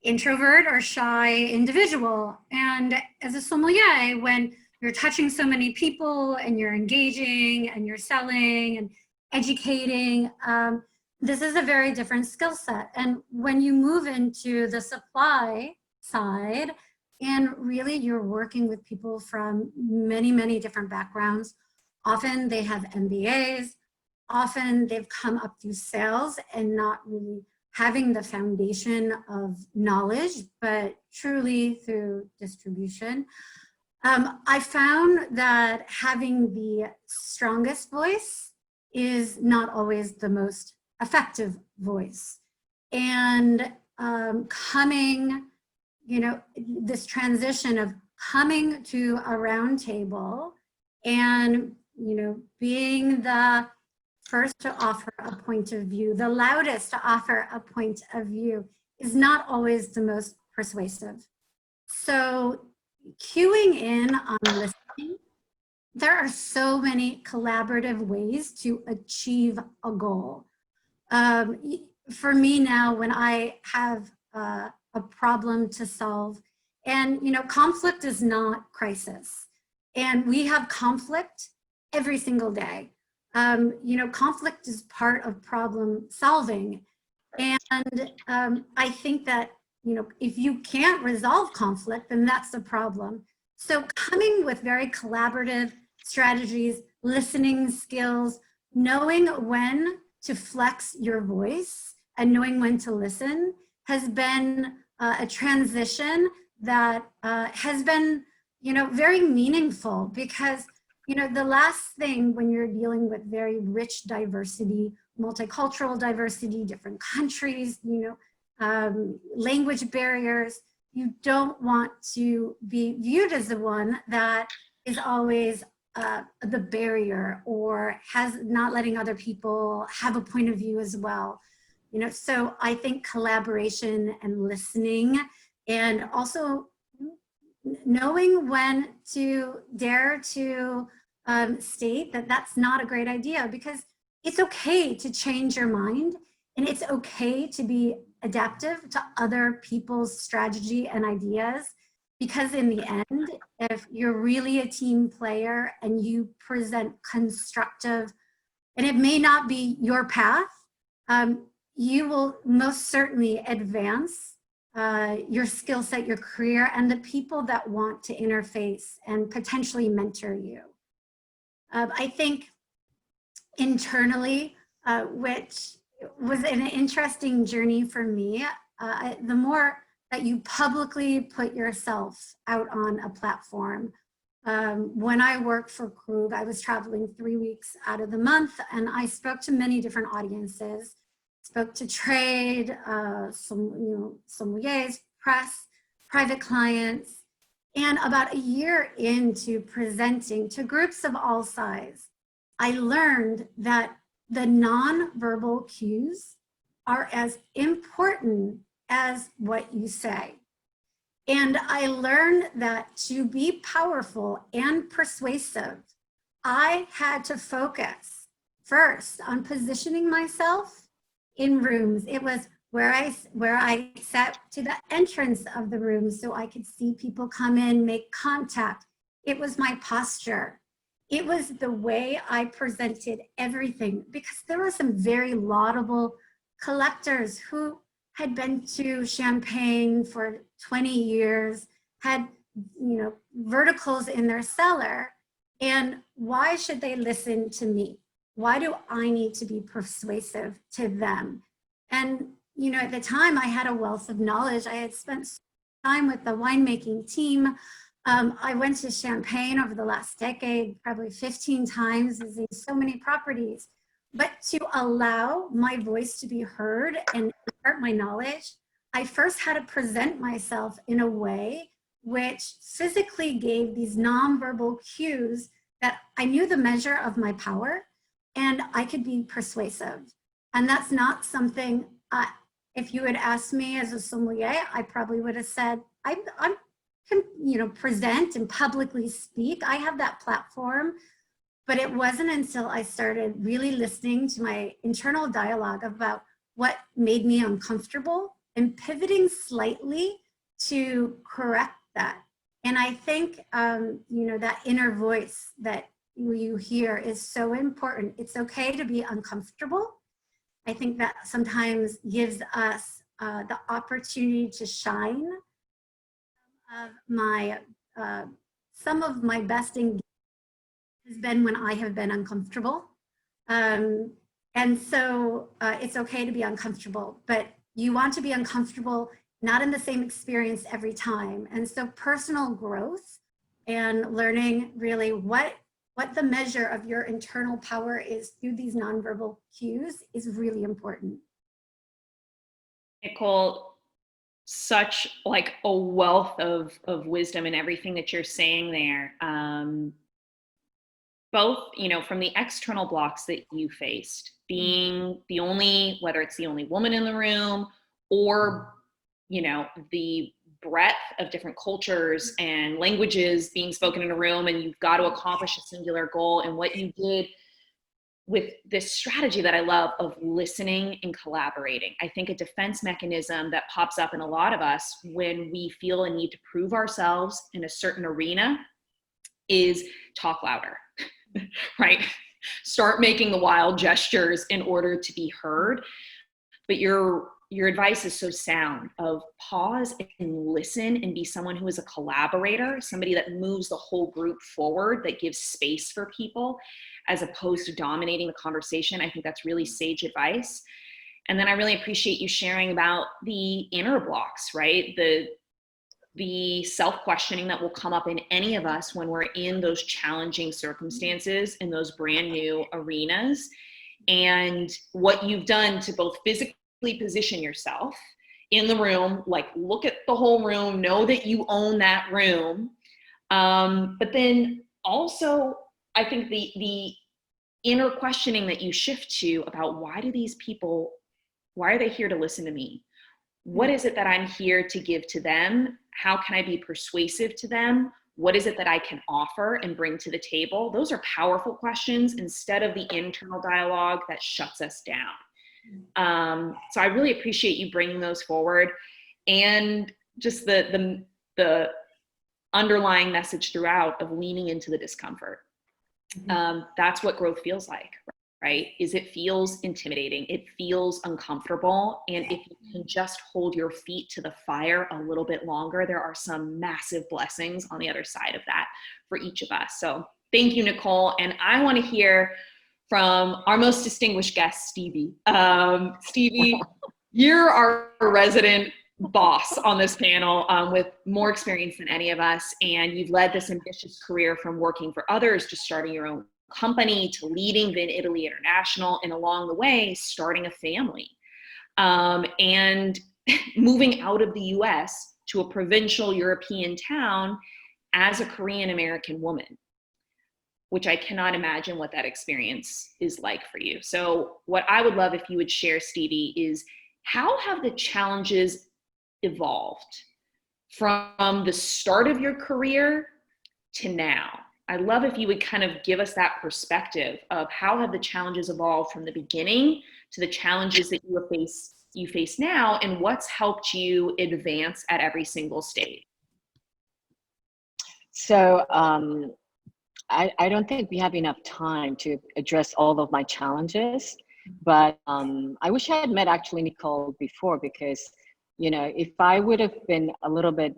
introvert or shy individual. And as a sommelier, when you're touching so many people and you're engaging and you're selling and educating, this is a very different skill set. And when you move into the supply side, and really you're working with people from many, many different backgrounds, often they have MBAs, often they've come up through sales and not really having the foundation of knowledge, but truly through distribution. I found that having the strongest voice is not always the most effective voice. And this transition of coming to a round table and, being the first to offer a point of view, the loudest to offer a point of view, is not always the most persuasive. So cueing in on listening, there are so many collaborative ways to achieve a goal. For me now, when I have a problem to solve, and conflict is not crisis, and we have conflict every single day. Conflict is part of problem solving, and I think that if you can't resolve conflict, then that's the problem. So coming with very collaborative strategies, listening skills, knowing when to flex your voice and knowing when to listen has been a transition that has been, very meaningful, because, the last thing when you're dealing with very rich diversity, multicultural diversity, different countries, language barriers, you don't want to be viewed as the one that is always the barrier or has not letting other people have a point of view as well. So I think collaboration and listening, and also knowing when to dare to state that that's not a great idea, because it's okay to change your mind, and it's okay to be adaptive to other people's strategy and ideas, because in the end, if you're really a team player and you present constructive, and it may not be your path, you will most certainly advance your skill set, your career, and the people that want to interface and potentially mentor you. I think internally, which was an interesting journey for me, the more that you publicly put yourself out on a platform. When I worked for Krug, I was traveling 3 weeks out of the month, and I spoke to many different audiences. Spoke to trade, sommeliers, press, private clients, and about a year into presenting to groups of all size, I learned that the nonverbal cues are as important as what you say. And I learned that to be powerful and persuasive, I had to focus first on positioning myself in rooms. It was where I sat to the entrance of the room so I could see people come in, make contact. It was my posture. It was the way I presented everything, because there were some very laudable collectors who had been to Champagne for 20 years, had verticals in their cellar, and why should they listen to me? Why do I need to be persuasive to them? And at the time I had a wealth of knowledge. I had spent time with the winemaking team. I went to Champagne over the last decade, probably 15 times, visiting so many properties. But to allow my voice to be heard and impart my knowledge, I first had to present myself in a way which physically gave these nonverbal cues that I knew the measure of my power and I could be persuasive. And that's not something, if you had asked me as a sommelier, I probably would have said, I can present and publicly speak. I have that platform. But it wasn't until I started really listening to my internal dialogue about what made me uncomfortable and pivoting slightly to correct that. And I think, that inner voice that you hear is so important. It's okay to be uncomfortable. I think that sometimes gives us the opportunity to shine. Some of my best engagement has been when I have been uncomfortable. And so it's okay to be uncomfortable, but you want to be uncomfortable, not in the same experience every time. And so personal growth and learning really what the measure of your internal power is through these nonverbal cues is really important. Nicole, such like a wealth of wisdom in everything that you're saying there. Both, from the external blocks that you faced, being the only, whether it's the only woman in the room or, the breadth of different cultures and languages being spoken in a room, and you've got to accomplish a singular goal, and what you did with this strategy that I love of listening and collaborating. I think a defense mechanism that pops up in a lot of us when we feel a need to prove ourselves in a certain arena is talk louder, right? Start making the wild gestures in order to be heard. But your advice is so sound of pause and listen and be someone who is a collaborator, somebody that moves the whole group forward, that gives space for people as opposed to dominating the conversation. I think that's really sage advice. And then I really appreciate you sharing about the inner blocks, right? The self-questioning that will come up in any of us when we're in those challenging circumstances, in those brand new arenas, and what you've done to both physically position yourself in the room, like look at the whole room, know that you own that room. But then also, I think the inner questioning that you shift to about why are they here to listen to me? What is it that I'm here to give to them? How can I be persuasive to them? What is it that I can offer and bring to the table? Those are powerful questions instead of the internal dialogue that shuts us down. So I really appreciate you bringing those forward, and just the underlying message throughout of leaning into the discomfort. That's what growth feels like, right? It feels intimidating. It feels uncomfortable. And if you can just hold your feet to the fire a little bit longer, there are some massive blessings on the other side of that for each of us. So thank you, Nicole. And I want to hear from our most distinguished guest, Stevie. Stevie, you're our resident boss on this panel, with more experience than any of us. And you've led this ambitious career from working for others to starting your own company to leading Vinitaly International, and along the way, starting a family, and moving out of the US to a provincial European town as a Korean American woman, which I cannot imagine what that experience is like for you. So what I would love if you would share, Stevie, is how have the challenges evolved from the start of your career to now? I'd love if you would kind of give us that perspective of how have the challenges evolved from the beginning to the challenges that you face now, and what's helped you advance at every single stage. So I don't think we have enough time to address all of my challenges, but I wish I had met actually Nicole before, because, you know, if I would have been a little bit,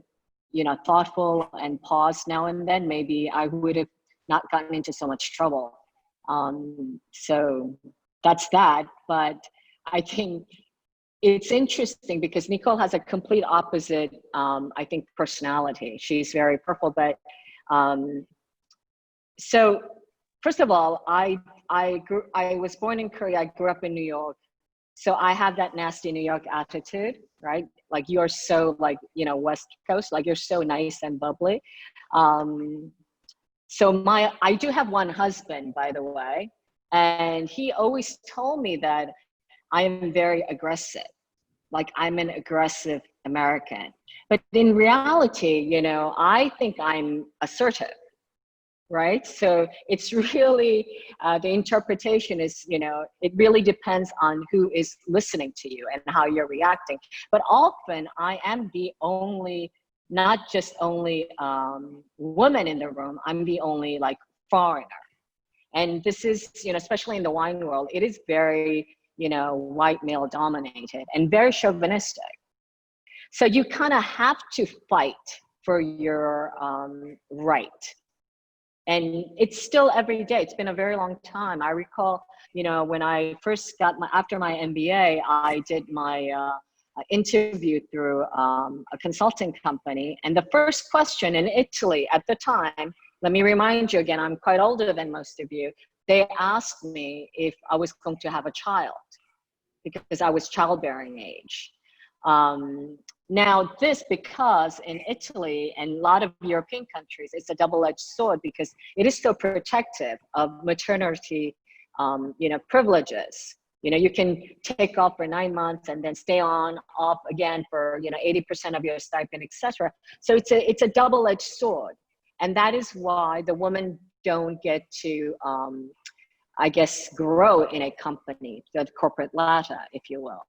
you know, thoughtful and paused now and then, maybe I would have not gotten into so much trouble. So that's that. But I think it's interesting because Nicole has a complete opposite, I think, personality. She's very purple, but so first of all, I was born in Korea. I grew up in New York. So I have that nasty New York attitude, right? Like, you're so, like, you know, West Coast, like, you're so nice and bubbly. So I do have one husband, by the way, and he always told me that I am very aggressive. Like, I'm an aggressive American. But in reality, you know, I think I'm assertive. Right? So it's really, the interpretation is, you know, it really depends on who is listening to you and how you're reacting. But often I am the only, not just only woman in the room, I'm the only, like, foreigner. And this is, you know, especially in the wine world, it is very, you know, white male dominated and very chauvinistic. So you kind of have to fight for your right. And it's still every day. It's been a very long time. I recall, you know, when I first got after my MBA, I did my interview through a consulting company. And the first question in Italy at the time, let me remind you again, I'm quite older than most of you. They asked me if I was going to have a child because I was childbearing age. Now this, because in Italy and a lot of European countries, it's a double-edged sword because it is so protective of maternity, you know, privileges. You know, you can take off for 9 months and then stay off again for, you know, 80% of your stipend, etc. So it's a double-edged sword. And that is why the women don't get to I guess, grow in a company, the corporate ladder, if you will.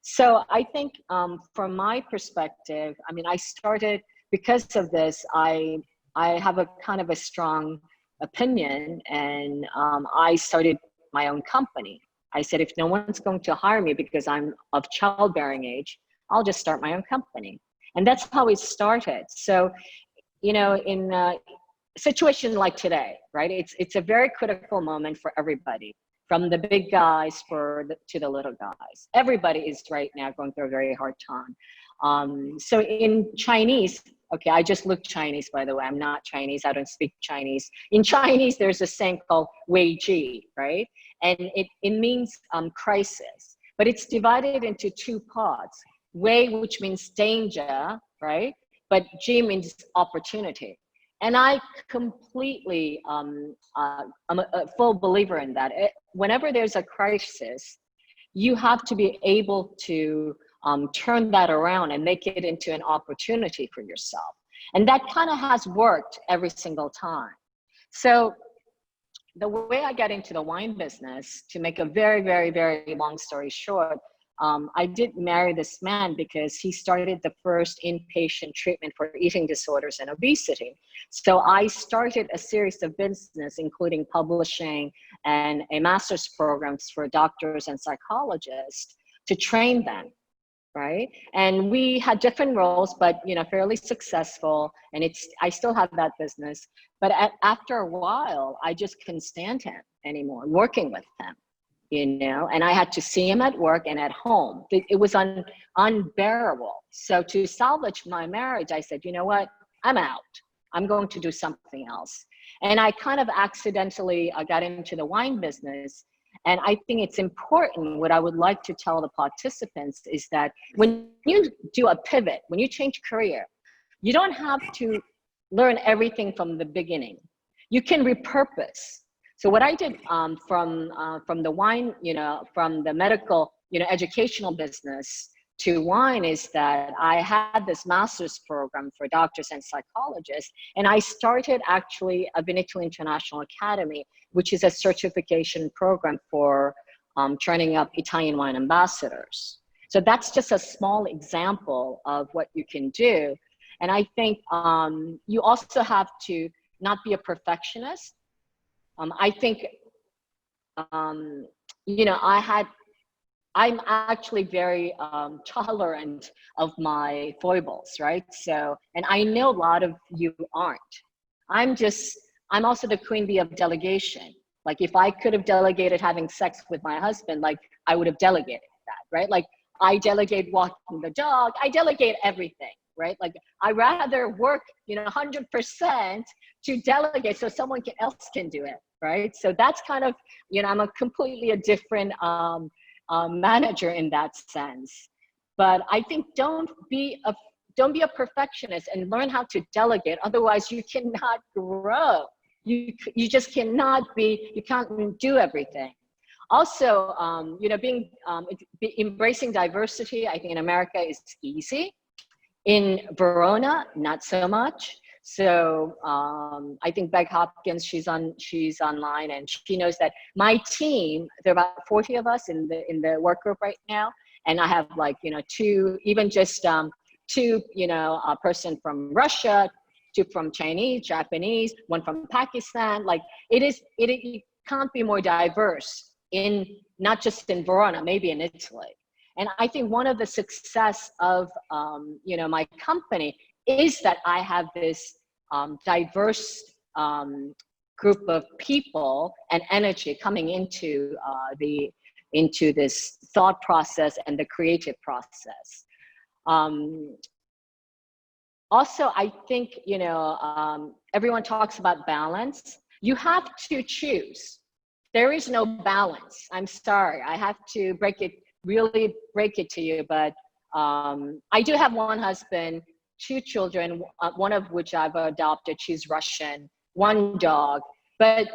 So I think from my perspective, I mean, I started, because of this, I have a kind of a strong opinion, and I started my own company. I said, if no one's going to hire me because I'm of childbearing age, I'll just start my own company. And that's how it started. So, you know, in a situation like today, right, it's a very critical moment for everybody, from the big guys to the little guys. Everybody is right now going through a very hard time. So in Chinese, okay, I just look Chinese, by the way. I'm not Chinese. I don't speak Chinese. In Chinese, there's a saying called Wei Ji, right? And it means crisis, but it's divided into two parts. Wei, which means danger, right? But Ji means opportunity. And I completely, I'm a full believer in that. Whenever there's a crisis, you have to be able to turn that around and make it into an opportunity for yourself. And that kind of has worked every single time. So the way I got into the wine business, to make a very, very, very long story short, I did marry this man because he started the first inpatient treatment for eating disorders and obesity. So I started a series of business, including publishing and a master's programs for doctors and psychologists to train them, right? And we had different roles, but you know, fairly successful. And I still have that business. But after a while, I just couldn't stand him anymore, working with him. You know, and I had to see him at work and at home. It was unbearable. So to salvage my marriage, I said, you know what, I'm out. I'm going to do something else. And I kind of accidentally got into the wine business. And I think it's important, what I would like to tell the participants is that when you do a pivot, when you change career, you don't have to learn everything from the beginning. You can repurpose. So what I did from the wine, you know, from the medical, you know, educational business to wine is that I had this master's program for doctors and psychologists, and I started actually a Vinitaly International Academy, which is a certification program for training up Italian wine ambassadors. So that's just a small example of what you can do. And I think you also have to not be a perfectionist. I think, you know, I'm actually very tolerant of my foibles, right? So, and I know a lot of you aren't. I'm also the queen bee of delegation. Like if I could have delegated having sex with my husband, like I would have delegated that, right? Like I delegate walking the dog, I delegate everything, right? Like I rather work, you know, 100% to delegate so someone else can do it, right? So that's kind of, you know, I'm a completely different manager in that sense. But I think don't be a perfectionist and learn how to delegate. Otherwise you cannot grow. You just cannot you can't do everything. Also, you know, embracing diversity, I think in America is easy. In Verona, not so much. So I think Beck Hopkins, she's online, and she knows that my team, there are about 40 of us in the work group right now, and I have like, you know, two, you know, a person from Russia, two from Chinese, Japanese, one from Pakistan. Like it can't be more diverse in not just in Verona, maybe in Italy. And I think one of the success of you know, my company is that I have this diverse group of people and energy coming into this thought process and the creative process. Also, I think, you know, everyone talks about balance. You have to choose. There is no balance. I'm sorry. I have to really break it to you, but I do have one husband, two children, one of which I've adopted. She's Russian, one dog. But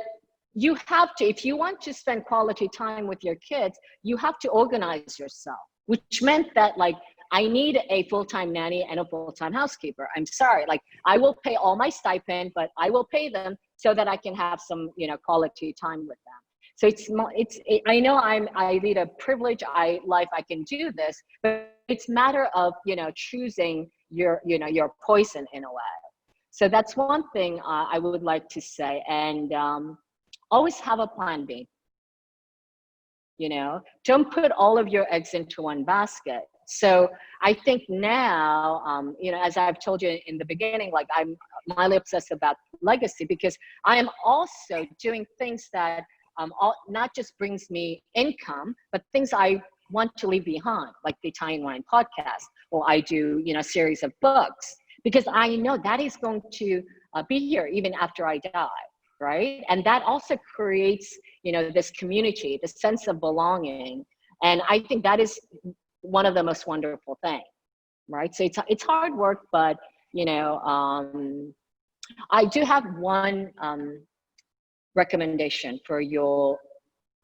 you have to, if you want to spend quality time with your kids, you have to organize yourself, which meant that like, I need a full-time nanny and a full-time housekeeper. I'm sorry, like I will pay all my stipend, but I will pay them so that I can have some, you know, quality time with them. So I know I lead a privileged life. I can do this, but it's matter of, choosing your poison in a way. So that's one thing I would like to say. And always have a plan B. Don't put all of your eggs into one basket. So I think now, as I've told you in the beginning, like I'm mildly obsessed about legacy, because I am also doing things that not just brings me income, but things I want to leave behind, like the Italian Wine podcast, or I do, a series of books, because I know that is going to be here even after I die, right? And that also creates, this community, the sense of belonging. And I think that is one of the most wonderful things, right? So it's hard work, but, I do have one recommendation for your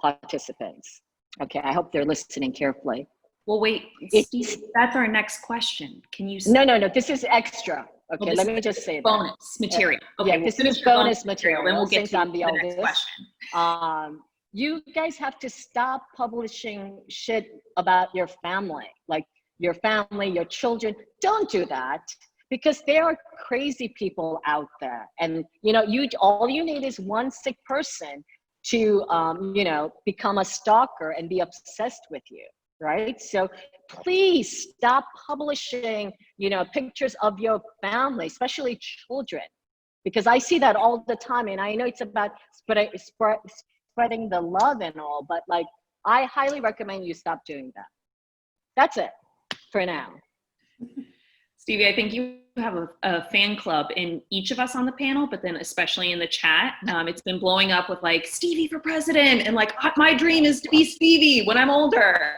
participants. Okay, I hope they're listening carefully. Well, wait, Steve, that's our next question. Can you? No, this is extra. Okay, well, let me just say bonus material. Okay, yeah, this is bonus material. Then we'll get to I'm the next oldest. question. You guys have to stop publishing shit about your family, like your family, your children. Don't do that, because there are crazy people out there, and all you need is one sick person to become a stalker and be obsessed with you, right? So please stop publishing pictures of your family, especially children, because I see that all the time. And I know it's about spreading the love and all, but like I highly recommend you stop doing that. That's it for now. Stevie, I think you have a fan club in each of us on the panel, but then especially in the chat. It's been blowing up with like Stevie for president, and like my dream is to be Stevie when I'm older.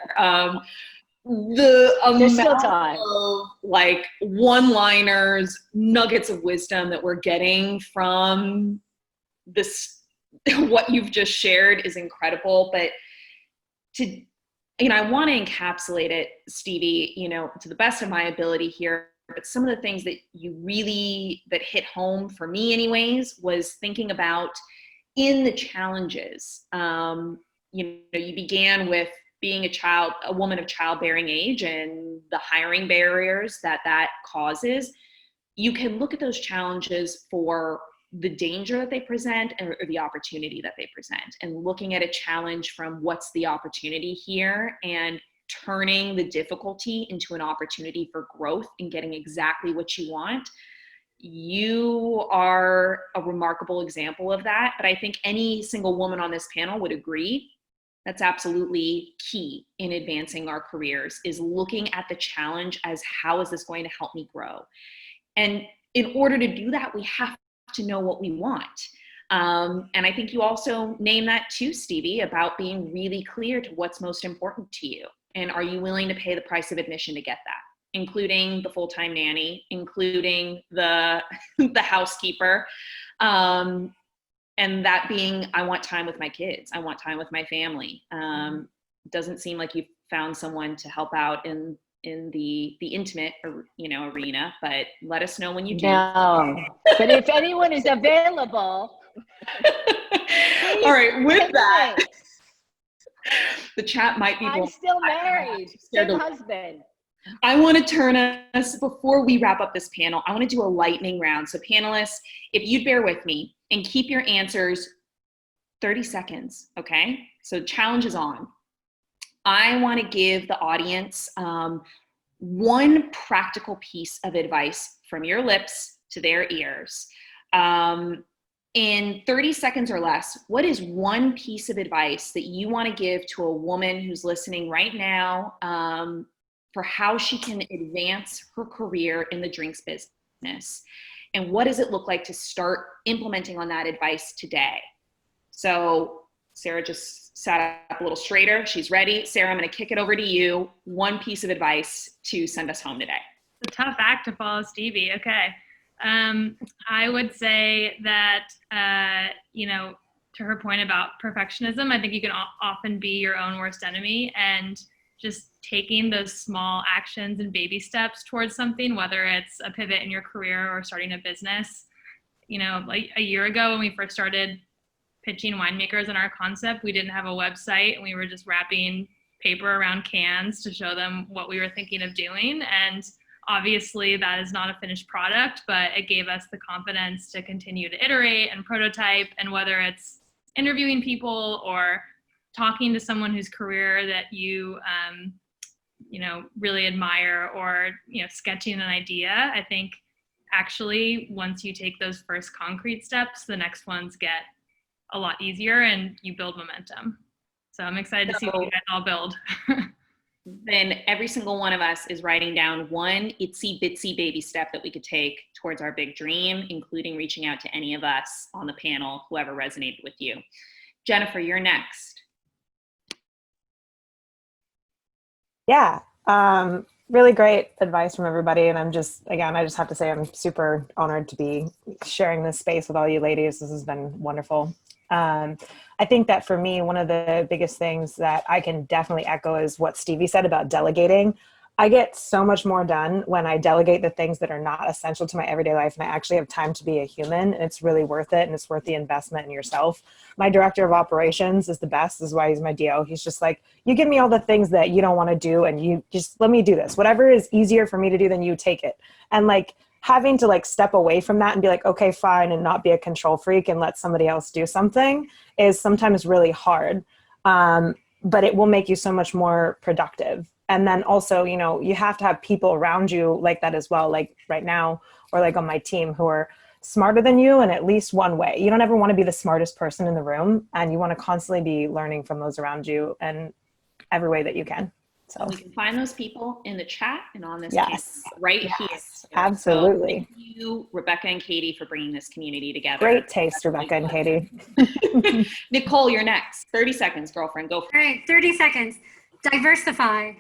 The amount of like one-liners, nuggets of wisdom that we're getting from this, what you've just shared, is incredible. But I want to encapsulate it, Stevie, to the best of my ability here. But some of the things that that hit home for me anyways, was thinking about in the challenges. You began with being a woman of childbearing age, and the hiring barriers that causes. You can look at those challenges for the danger that they present or the opportunity that they present, and looking at a challenge from what's the opportunity here, and turning the difficulty into an opportunity for growth and getting exactly what you want. You are a remarkable example of that. But I think any single woman on this panel would agree that's absolutely key in advancing our careers, is looking at the challenge as, how is this going to help me grow? And in order to do that, we have to know what we want. And I think you also name that too, Stevie, about being really clear to what's most important to you. And are you willing to pay the price of admission to get that, including the full-time nanny, including the housekeeper, and that being, I want time with my kids. I want time with my family. Doesn't seem like you've found someone to help out in the intimate arena, but let us know when you do. No, but if anyone is available. All right, with that, the chat might be. I'm still married, same husband. I want to turn us, before we wrap up this panel, I want to do a lightning round. So panelists, if you'd bear with me and keep your answers 30 seconds, okay? So challenge is on. I want to give the audience one practical piece of advice from your lips to their ears. In 30 seconds or less, what is one piece of advice that you want to give to a woman who's listening right now for how she can advance her career in the drinks business? And what does it look like to start implementing on that advice today? So Sarah just sat up a little straighter. She's ready. Sarah, I'm going to kick it over to you. One piece of advice to send us home today. It's a tough act to follow, Stevie. Okay. I would say that, to her point about perfectionism, I think you can often be your own worst enemy, and just taking those small actions and baby steps towards something, whether it's a pivot in your career or starting a business. Like a year ago when we first started pitching winemakers on our concept, we didn't have a website, and we were just wrapping paper around cans to show them what we were thinking of doing. And obviously that is not a finished product, but it gave us the confidence to continue to iterate and prototype. And whether it's interviewing people or talking to someone whose career that you really admire, or sketching an idea, I think actually once you take those first concrete steps, the next ones get a lot easier and you build momentum. So I'm excited to see what you guys all build. Then every single one of us is writing down one itsy bitsy baby step that we could take towards our big dream, including reaching out to any of us on the panel, whoever resonated with you. Jennifer, you're next. Yeah, really great advice from everybody. And I just have to say, I'm super honored to be sharing this space with all you ladies. This has been wonderful. I think that for me, one of the biggest things that I can definitely echo is what Stevie said about delegating. I get so much more done when I delegate the things that are not essential to my everyday life, and I actually have time to be a human, and it's really worth it, and it's worth the investment in yourself. My director of operations is the best. This is why he's my DO. He's just like, you give me all the things that you don't want to do, and you just let me do this. Whatever is easier for me to do, then you take it. And like having to like step away from that and be like, okay, fine, and not be a control freak and let somebody else do something is sometimes really hard. But it will make you so much more productive. And then also, you have to have people around you like that as well, like right now, or like on my team, who are smarter than you in at least one way. You don't ever want to be the smartest person in the room, and you want to constantly be learning from those around you in every way that you can. So we can find those people in the chat and on this yes, right yes, here. Absolutely. So thank you, Rebecca and Katie, for bringing this community together. Great taste, Rebecca and Katie. Nicole, you're next. 30 seconds, girlfriend. Go for it. All right, 30 seconds. Diversify.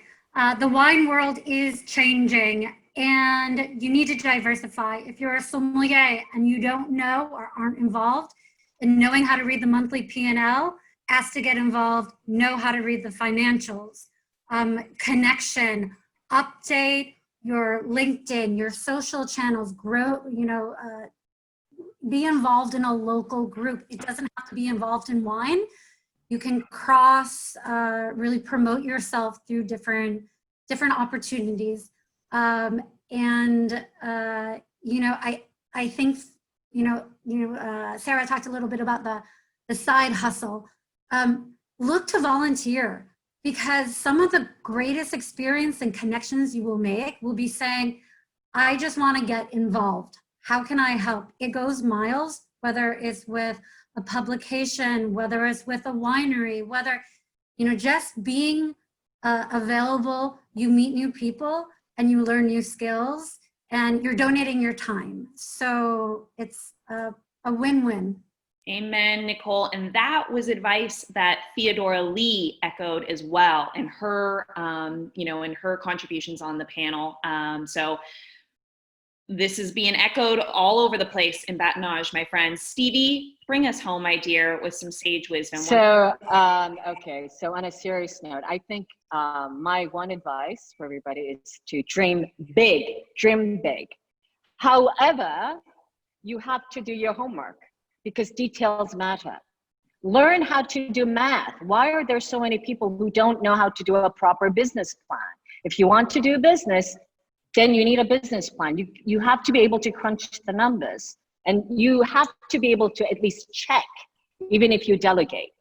The wine world is changing, and you need to diversify. If you're a sommelier and you don't know or aren't involved in knowing how to read the monthly P&L, ask to get involved, know how to read the financials. Connection, update your LinkedIn, your social channels, grow, be involved in a local group. It doesn't have to be involved in wine. You can really promote yourself through different opportunities. I think, Sarah talked a little bit about the side hustle. Look to volunteer, because some of the greatest experience and connections you will make will be saying, I just want to get involved. How can I help? It goes miles, whether it's with a publication, whether it's with a winery, whether, just being available, you meet new people and you learn new skills, and you're donating your time. So it's a win-win. Amen, Nicole. And that was advice that Theodora Lee echoed as well in her, in her contributions on the panel. So this is being echoed all over the place in Bâtonnage, my friends. Stevie, bring us home, my dear, with some sage wisdom. So, okay. So on a serious note, I think my one advice for everybody is to dream big, dream big. However, you have to do your homework, because details matter. Learn how to do math. Why are there so many people who don't know how to do a proper business plan? If you want to do business, then you need a business plan. You have to be able to crunch the numbers, and you have to be able to at least check, even if you delegate,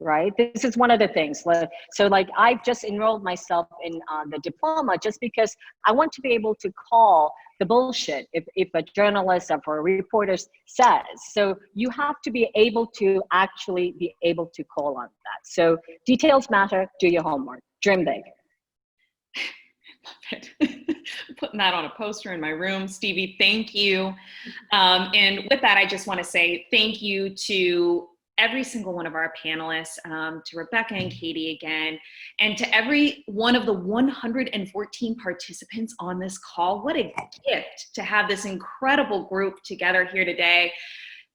right? This is one of the things. So like I've just enrolled myself in the diploma just because I want to be able to call the bullshit if a journalist or a reporter says. So you have to be able to actually be able to call on that. So details matter, do your homework, dream big. Love it. Putting that on a poster in my room. Stevie, thank you. And with that, I just want to say thank you to every single one of our panelists, to Rebecca and Katie again, and to every one of the 114 participants on this call. What a gift to have this incredible group together here today.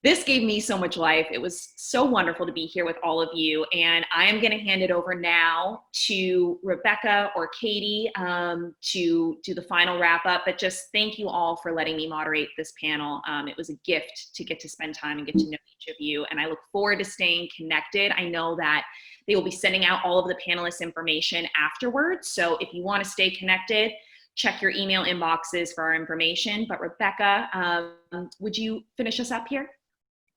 This gave me so much life. It was so wonderful to be here with all of you. And I am going to hand it over now to Rebecca or Katie to do the final wrap up. But just thank you all for letting me moderate this panel. It was a gift to get to spend time and get to know each of you. And I look forward to staying connected. I know that they will be sending out all of the panelists' information afterwards. So if you want to stay connected, check your email inboxes for our information. But Rebecca, would you finish us up here?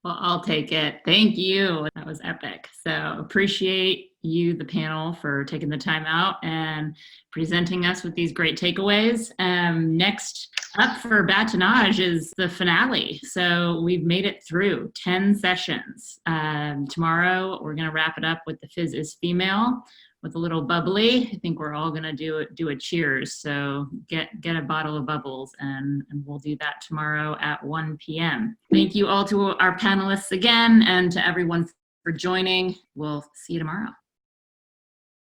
Well, I'll take it. Thank you. That was epic. So appreciate you, the panel, for taking the time out and presenting us with these great takeaways. Next up for Bâtonnage is the finale. So we've made it through 10 sessions. Tomorrow, we're going to wrap it up with the Fizz is Female with a little bubbly. I think we're all going to do a cheers. So get a bottle of bubbles and we'll do that tomorrow at 1 p.m. Thank you all to our panelists again and to everyone for joining. We'll see you tomorrow.